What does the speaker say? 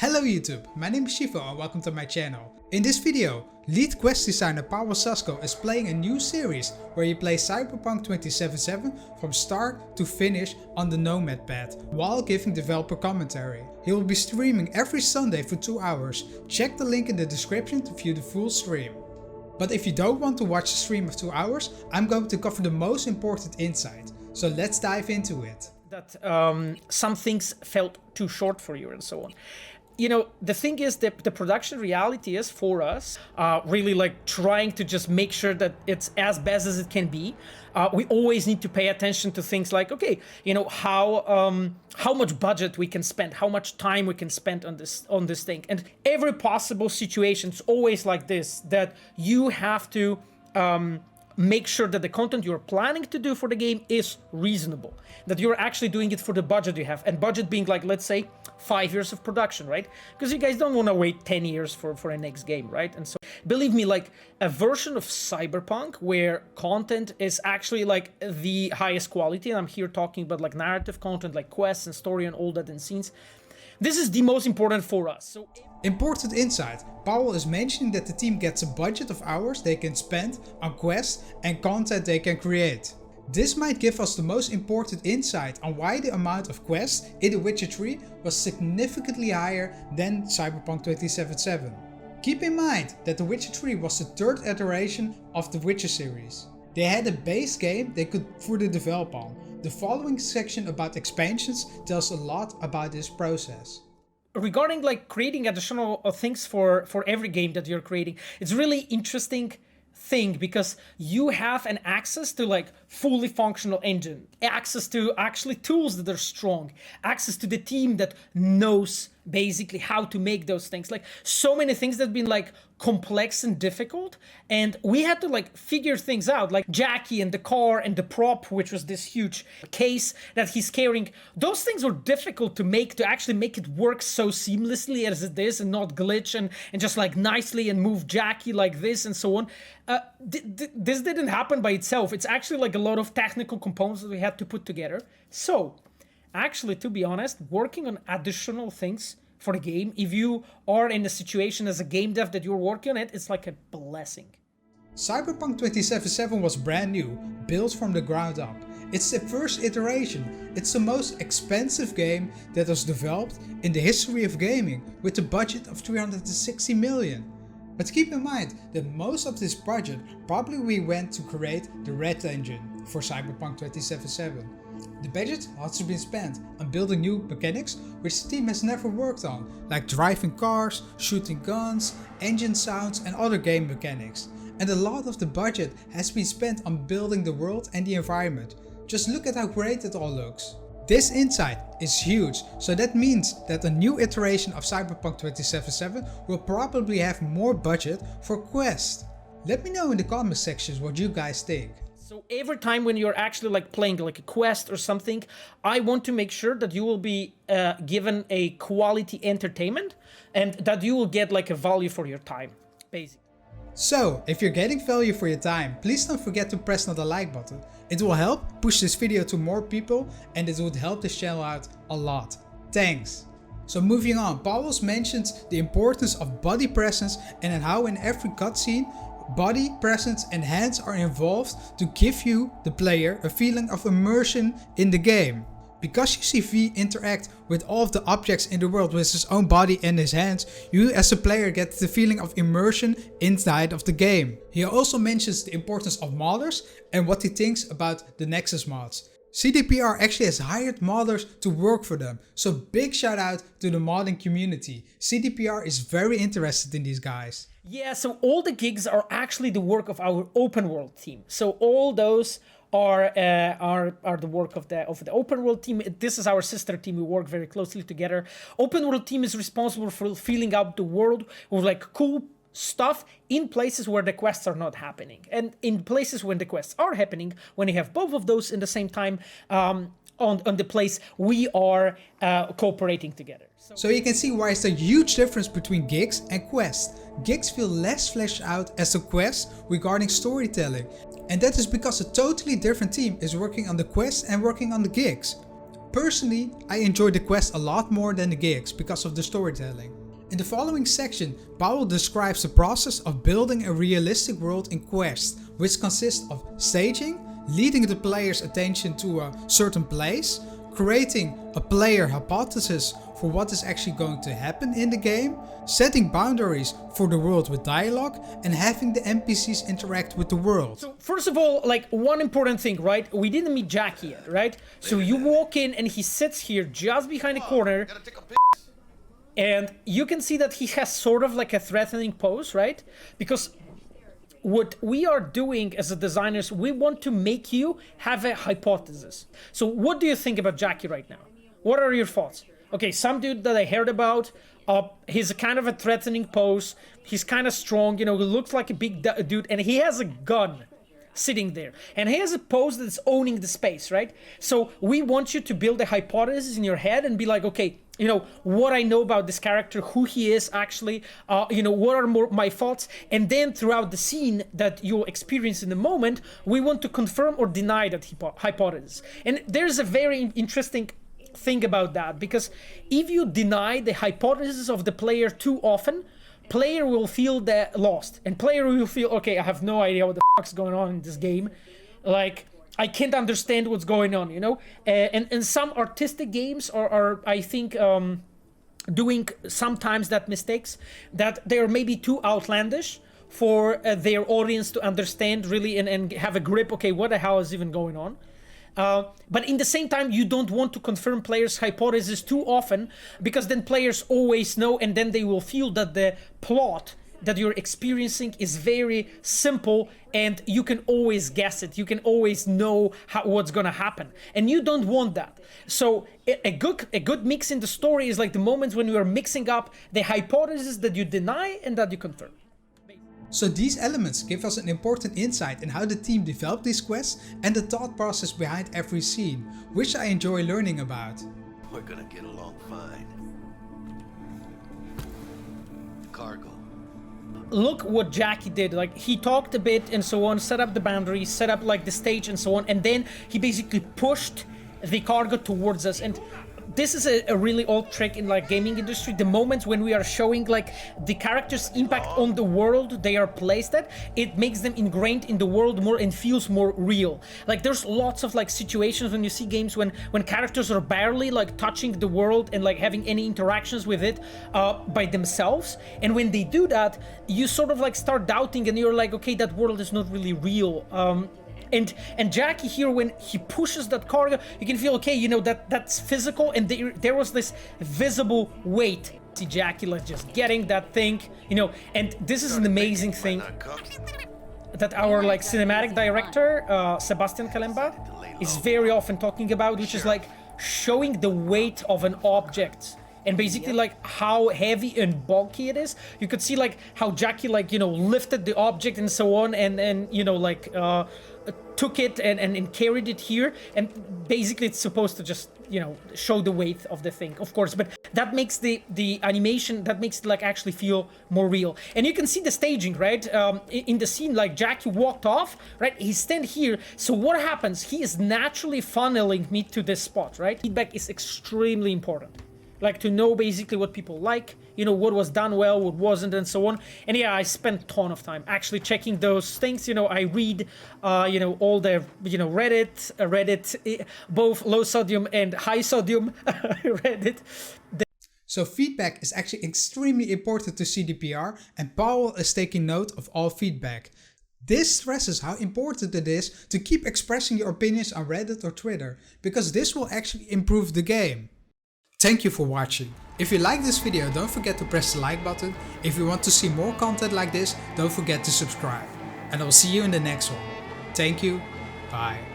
Hello YouTube, my name is Shiffo and welcome to my channel. In this video, lead quest designer Pawel Sasko is playing a new series where you play Cyberpunk 2077 from start to finish on the Nomad Path while giving developer commentary. He will be streaming every Sunday for 2 hours. Check the link in the description to view the full stream. But if you don't want to watch a stream of 2 hours, I'm going to cover the most important insight. So let's dive into it. That some things felt too short for you and so on. You know, the thing is that the production reality is for us really like trying to just make sure that it's as best as it can be. We always need to pay attention to things like, okay, you know, how much budget we can spend, how much time we can spend on this thing. And every possible situation is always like this, that you have to make sure that the content you're planning to do for the game is reasonable, that you're actually doing it for the budget you have, and budget being like, let's say 5 years of production, right? Because you guys don't want to wait 10 years for a next game, right? And so believe me, like a version of Cyberpunk where content is actually like the highest quality, and I'm here talking about like narrative content, like quests and story and all that and scenes, this is the most important for us. So important insight. Pawel is mentioning that the team gets a budget of hours they can spend on quests and content they can create. This might give us the most important insight on why the amount of quests in The Witcher 3 was significantly higher than Cyberpunk 2077. Keep in mind that The Witcher 3 was the third iteration of the Witcher series. They had a base game they could further develop on. The following section about expansions tells a lot about this process. Regarding like creating additional things for every game that you're creating, it's really interesting thing because you have an access to like fully functional engine, access to actually tools that are strong, access to the team that knows basically how to make those things, like so many things that have been like complex and difficult, and we had to like figure things out, like Jackie and the car and the prop, which was this huge case that he's carrying. Those things were difficult to make, to actually make it work so seamlessly as it is and not glitch and just like nicely and move Jackie like this and so on. This didn't happen by itself. It's actually like a lot of technical components that we had to put together. So actually, to be honest, working on additional things for the game, if you are in a situation as a game dev that you're working on it, it's like a blessing. Cyberpunk 2077 was brand new, built from the ground up. It's the first iteration. It's the most expensive game that was developed in the history of gaming, with a budget of 360 million. But keep in mind that most of this budget probably went to create the Red Engine for Cyberpunk 2077. The budget has been spent on building new mechanics which the team has never worked on, like driving cars, shooting guns, engine sounds and other game mechanics. And a lot of the budget has been spent on building the world and the environment. Just look at how great it all looks. This insight is huge, so that means that a new iteration of Cyberpunk 2077 will probably have more budget for quests. Let me know in the comment sections what you guys think. So every time when you're actually like playing like a quest or something, I want to make sure that you will be given a quality entertainment and that you will get like a value for your time, basically. So, if you're getting value for your time, please don't forget to press the like button. It will help push this video to more people and it would help this channel out a lot. Thanks! So moving on, Pawel mentions the importance of body presence and how in every cutscene, body presence and hands are involved to give you, the player, a feeling of immersion in the game. Because you see V interact with all of the objects in the world with his own body and his hands, you as a player get the feeling of immersion inside of the game. He also mentions the importance of modders and what he thinks about the Nexus mods. CDPR actually has hired modders to work for them, so big shout out to the modding community. CDPR is very interested in these guys. Yeah, so all the gigs are actually the work of our open world team. So all those are the work of the open world team. This is our sister team. We work very closely together. Open world team is responsible for filling out the world with like cool stuff in places where the quests are not happening, and in places when the quests are happening, when you have both of those in the same time on the place, we are cooperating together. So you can see why it's a huge difference between gigs and quests. Gigs feel less fleshed out as a quest regarding storytelling, and that is because a totally different team is working on the quests and working on the gigs. Personally, I enjoy the quest a lot more than the gigs because of the storytelling. In the following section, Pawel describes the process of building a realistic world in Quest, which consists of staging, leading the player's attention to a certain place, creating a player hypothesis for what is actually going to happen in the game, setting boundaries for the world with dialogue, and having the NPCs interact with the world. So first of all, like one important thing, right? We didn't meet Jackie yet, right? So you walk in and he sits here just behind the corner, and you can see that he has sort of like a threatening pose, right? Because what we are doing as a designers, we want to make you have a hypothesis. So what do you think about Jackie right now? What are your thoughts? Okay, some dude that I heard about, he's a kind of a threatening pose. He's kind of strong, you know, he looks like a big dude, and he has a gun sitting there. And he has a pose that's owning the space, right? So we want you to build a hypothesis in your head and be like, okay, you know, what I know about this character, who he is actually, you know, what are my thoughts, and then throughout the scene that you'll experience in the moment, we want to confirm or deny that hypothesis. And there's a very interesting thing about that, because if you deny the hypothesis of the player too often, player will feel lost, and player will feel, okay, I have no idea what the fuck's going on in this game, like, I can't understand what's going on, you know? And some artistic games are I think, doing sometimes that mistakes, that they're maybe too outlandish for their audience to understand really and have a grip, okay, what the hell is even going on? But in the same time, you don't want to confirm players' hypotheses too often, because then players always know, and then they will feel that the plot that you're experiencing is very simple, and you can always guess it. You can always know what's gonna happen, and you don't want that. So a good mix in the story is like the moments when you are mixing up the hypothesis that you deny and that you confirm. So these elements give us an important insight in how the team developed these quests and the thought process behind every scene, which I enjoy learning about. We're gonna get along fine. Cargo. Look what Jackie did. Like, he talked a bit and so on, set up the boundaries, set up like the stage and so on, and then he basically pushed the cargo towards us. And this is a really old trick in like gaming industry. The moments when we are showing like the characters' impact on the world they are placed at, it makes them ingrained in the world more and feels more real. Like, there's lots of like situations when you see games when characters are barely like touching the world and like having any interactions with it by themselves, and when they do that, you sort of like start doubting and you're like, okay, that world is not really real. And Jackie here, when he pushes that cargo, you can feel, okay, you know, that's physical, and there was this visible weight. See Jackie like just getting that thing, you know, and this is an amazing thing that our like cinematic director, Sebastian Kalemba, is very often talking about, which is like showing the weight of an object. And basically like how heavy and bulky it is. You could see like how Jackie like, you know, lifted the object and so on, and you know, like took it and carried it here, and basically it's supposed to just, you know, show the weight of the thing, of course, but that makes the animation, that makes it like actually feel more real. And you can see the staging, right? In the scene, like Jackie walked off, right? He stand here, so what happens? He is naturally funneling me to this spot, right? Feedback is extremely important. Like, to know basically what people like, you know, what was done well, what wasn't, and so on. And yeah, I spent a ton of time actually checking those things. You know, I read, you know, all the, you know, Reddit, both low sodium and high sodium Reddit. So feedback is actually extremely important to CDPR, and Pawel is taking note of all feedback. This stresses how important it is to keep expressing your opinions on Reddit or Twitter, because this will actually improve the game. Thank you for watching. If you like this video, don't forget to press the like button. If you want to see more content like this, don't forget to subscribe. And I'll see you in the next one. Thank you. Bye.